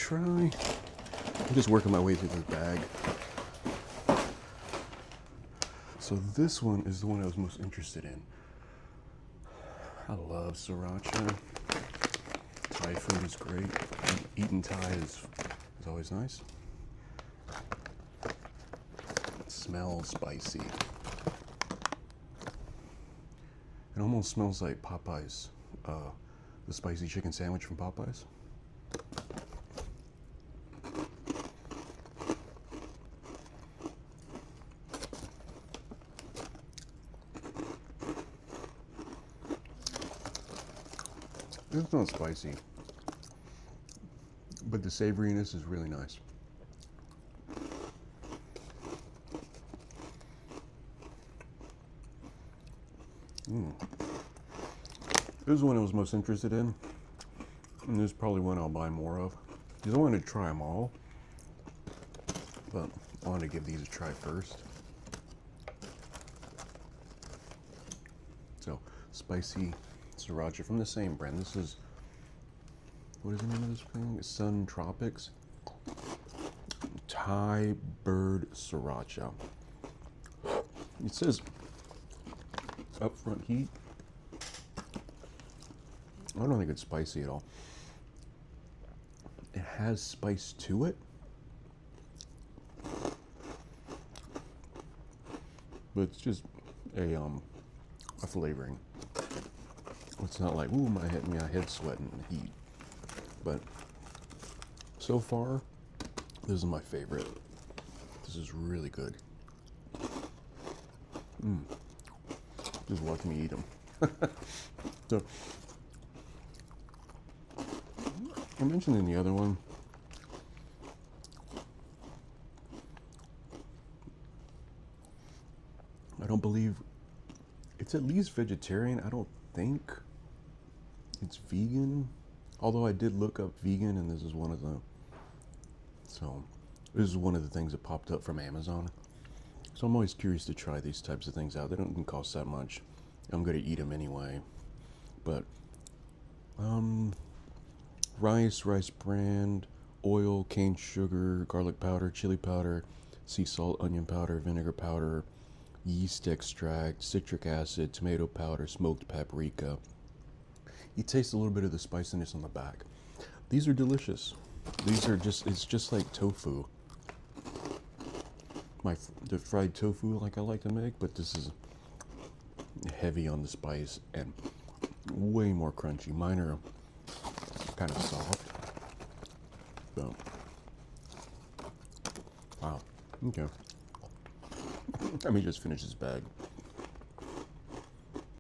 try. I'm just working my way through this bag. So this one is the one I was most interested in. I love Sriracha. Thai food is great. Eating Thai is always nice. It smells spicy. It almost smells like Popeyes, the spicy chicken sandwich from Popeyes. It's not spicy, but the savoriness is really nice. This is one I was most interested in, and this is probably one I'll buy more of. Because I wanted to try them all, but I wanted to give these a try first. So, spicy Sriracha from the same brand. This is, what is the name of this thing? Sun Tropics. Thai Bird Sriracha. It says upfront heat. I don't think it's spicy at all. It has spice to it, but it's just a flavoring. It's not like, ooh, my head's sweating in the heat. But so far, this is my favorite. This is really good. Just watch me eat them. So, I mentioned in the other one, I don't believe it's at least vegetarian. I don't think it's vegan, although I did look up vegan, and this is one of the things that popped up from Amazon. So I'm always curious to try these types of things out. They don't cost that much. I'm gonna eat them anyway. But rice bran, oil, cane sugar, garlic powder, chili powder, sea salt, onion powder, vinegar powder, yeast extract, citric acid, tomato powder, smoked paprika. You taste a little bit of the spiciness on the back. These are delicious. It's just like tofu. The fried tofu like I like to make, but this is heavy on the spice and way more crunchy. Mine are kind of soft. So, wow. Okay. Let me just finish this bag.